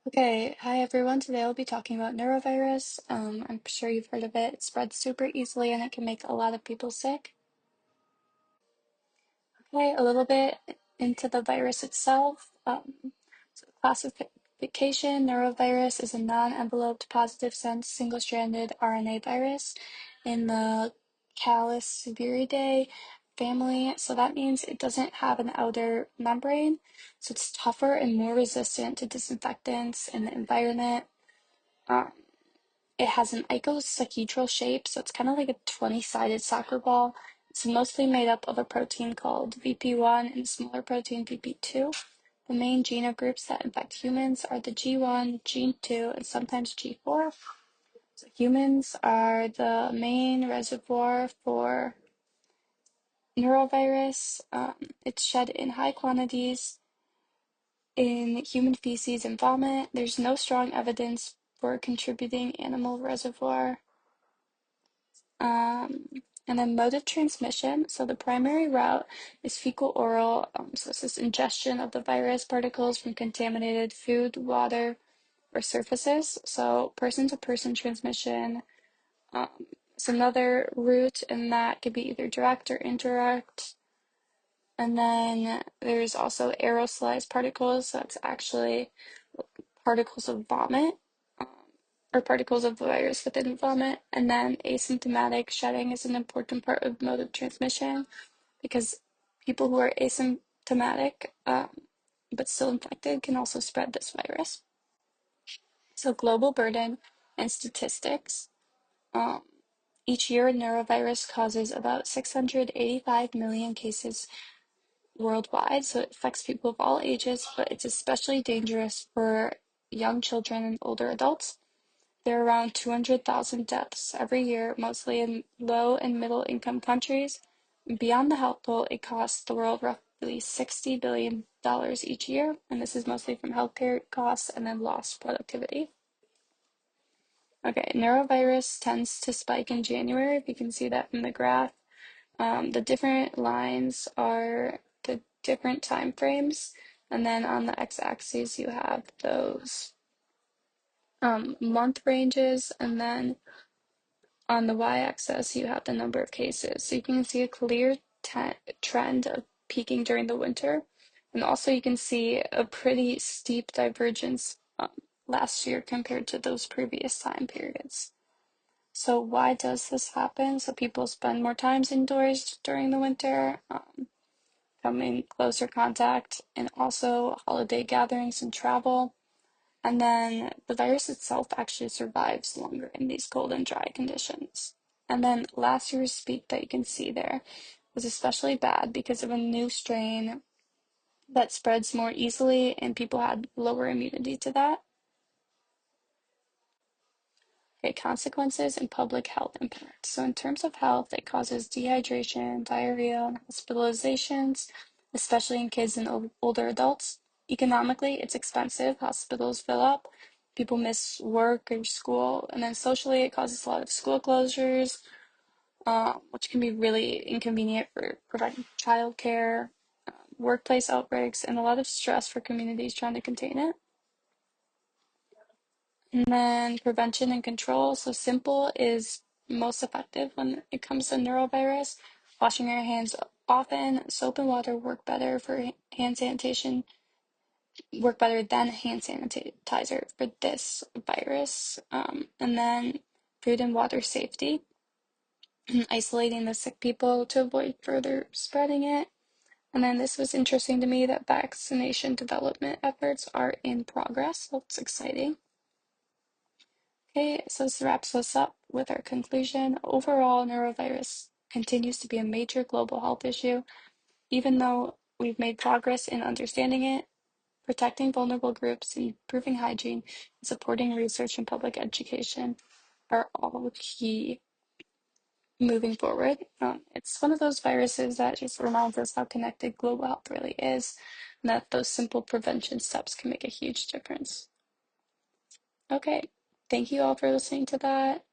Okay, hi everyone. Today I'll be talking about norovirus. I'm sure you've heard of it. It spreads super easily and it can make a lot of people sick. Okay, a little bit into the virus itself. So classification, norovirus is a non-enveloped positive sense single-stranded RNA virus in the Calyciviridae family. So that means it doesn't have an outer membrane, so it's tougher and more resistant to disinfectants in the environment. Um, it has an icosahedral shape, so it's kind of like a 20-sided soccer ball. It's mostly made up of a protein called VP1 and a smaller protein VP2. The main genogroups that infect humans are the G1, G2, and sometimes G4. So humans are the main reservoir for norovirus. It's shed in high quantities in human feces and vomit. There's no strong evidence for a contributing animal reservoir. Um, and then mode of transmission. So the primary route is fecal oral. So this is ingestion of the virus particles from contaminated food, water, or surfaces. So person to person transmission is another route, and that could be either direct or indirect. And then there's also aerosolized particles. So that's actually particles of vomit um, or particles of the virus within vomit. And then asymptomatic shedding is an important part of mode of transmission because people who are asymptomatic but still infected can also spread this virus. So global burden and statistics. Um, each year, norovirus causes about 685 million cases worldwide, so it affects people of all ages, but it's especially dangerous for young children and older adults. There are around 200,000 deaths every year, mostly in low and middle income countries. Beyond the health toll, it costs the world roughly $60 billion each year, and this is mostly from healthcare costs and then lost productivity. Okay, norovirus tends to spike in January, if you can see that from the graph. The different lines are the different time frames, and then on the x-axis you have those month ranges, and then on the y-axis you have the number of cases. So you can see a clear trend of peaking during the winter, and also you can see a pretty steep divergence last year compared to those previous time periods. So why does this happen? So people spend more times indoors during the winter, come in closer contact, and also holiday gatherings and travel. And then the virus itself actually survives longer in these cold and dry conditions. And then last year's peak that you can see there was especially bad because of a new strain that spreads more easily and people had lower immunity to that. Okay, consequences and public health impact. So in terms of health, it causes dehydration, diarrhea, and hospitalizations, especially in kids and older adults. Economically, it's expensive. Hospitals fill up. People miss work or school. And then socially, it causes a lot of school closures, which can be really inconvenient for providing childcare, workplace outbreaks, and a lot of stress for communities trying to contain it. And then prevention and control. So simple is most effective when it comes to norovirus. Washing our hands often, soap and water work better for hand sanitation, work better than hand sanitizer for this virus. And then food and water safety, isolating the sick people to avoid further spreading it. And then this was interesting to me that vaccination development efforts are in progress. That's exciting. Okay, so this wraps us up with our conclusion. Overall, norovirus continues to be a major global health issue. Even though we've made progress in understanding it, protecting vulnerable groups, improving hygiene, and supporting research and public education are all key moving forward. It's one of those viruses that just reminds us how connected global health really is, and that those simple prevention steps can make a huge difference. Okay, thank you all for listening to that.